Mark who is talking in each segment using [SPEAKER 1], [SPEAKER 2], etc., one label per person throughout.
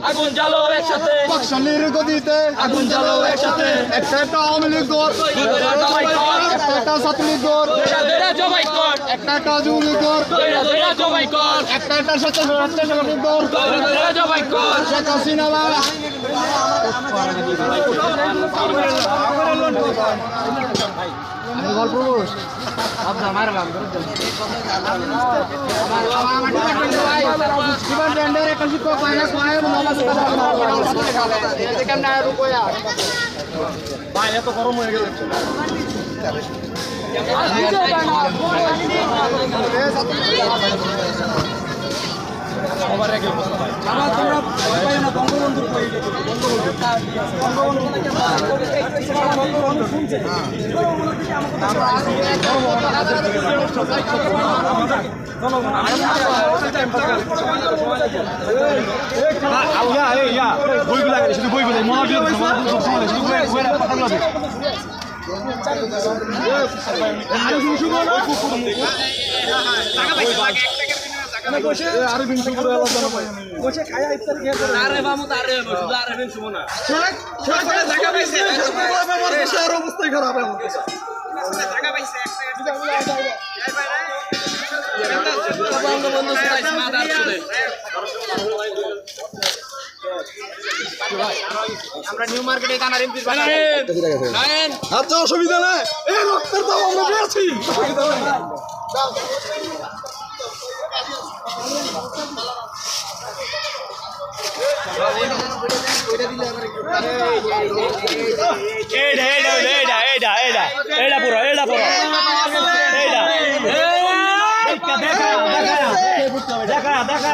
[SPEAKER 1] আগুন জ্বালো একসাথে,
[SPEAKER 2] বাকশালীর গদিতে
[SPEAKER 1] আগুন জ্বালো একসাথে,
[SPEAKER 2] একটা আওয়ামী লীগ দল, একটা ছাত্রলীগ দল,
[SPEAKER 1] জবাই কর,
[SPEAKER 2] একটা যুবলীগ দল,
[SPEAKER 1] জবাই কর,
[SPEAKER 2] একটা স্বেচ্ছাসেবক দল,
[SPEAKER 1] জবাই কর।
[SPEAKER 2] শেখ হাসিনা গল্প ভাই এত গরম হয়ে গেল সবার আগে শুধু বই বলে মনে অবস্থায় খারাপ আমরা নিউ মার্কেটে দানার এমপি আচ্ছা অসুবিধা নাই এই রক্তের দাম আমরা পেয়েছি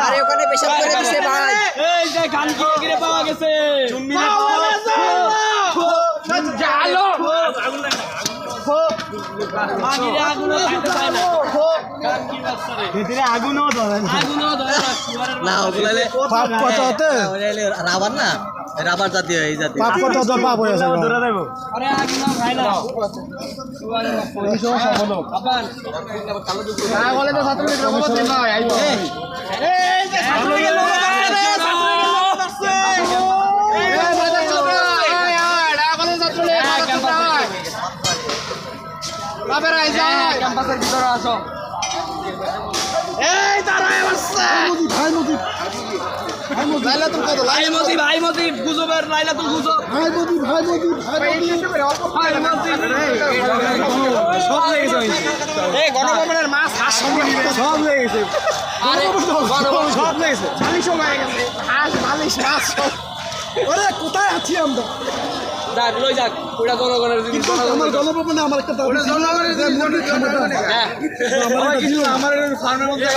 [SPEAKER 3] আরে ওখানে পেশাব করে দিছে ভাই।
[SPEAKER 1] এই যে গান গিরে পাওয়া গেছে জালো
[SPEAKER 2] আগুনও ধরে
[SPEAKER 3] না ওগুলালে
[SPEAKER 2] পাপ কত হতে
[SPEAKER 3] ওগুলালে রাবার না রাবার জাতীয় এই জাতীয়
[SPEAKER 2] পাপ কত তো পাপ হয়ে যাবে ধরে দেব
[SPEAKER 1] আরে আগুন না ভাই না
[SPEAKER 2] এই সময় সম্বন্ধ
[SPEAKER 1] আপান
[SPEAKER 2] না বলে তো ছাত্রলীগ রকম দিন ভাই আইবো
[SPEAKER 1] এই যে ছাত্রলীগের লোক আছে
[SPEAKER 2] এই বাজার চলে আয় আয় ঢাকা কলেজ ছাত্রলীগ বাবের আই যায়
[SPEAKER 1] ক্যাম্পাসের ভিতরে আসো
[SPEAKER 2] এই দাঁড়ায় বসছে ভাই মতি লাইলাতুল কদর
[SPEAKER 1] ভাই মতি গুজবের লাইলাতুল গুজব
[SPEAKER 2] ভাই মতি সব হয়ে গেছে এই গণভবনের মাছ হাঁস সব হয়ে গেছে
[SPEAKER 1] আরে
[SPEAKER 2] সব হয়ে গেছে চালিশও হয়ে গেছে হাঁস বালিশ মাছ ওরে কোথায় আছি আমরা
[SPEAKER 1] যাক লই যাক ওটা জনগণের জিনিস
[SPEAKER 2] আমার গণভবনে আমার একটা দাবি ছিল
[SPEAKER 1] হ্যাঁ
[SPEAKER 2] আমার ফার্মের মধ্যে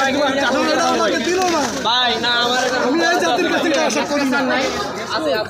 [SPEAKER 2] আমাকে দিল না
[SPEAKER 1] ভাই না আমার
[SPEAKER 2] আমি এই জাতির কাছে আশা করি না
[SPEAKER 1] আছে আছে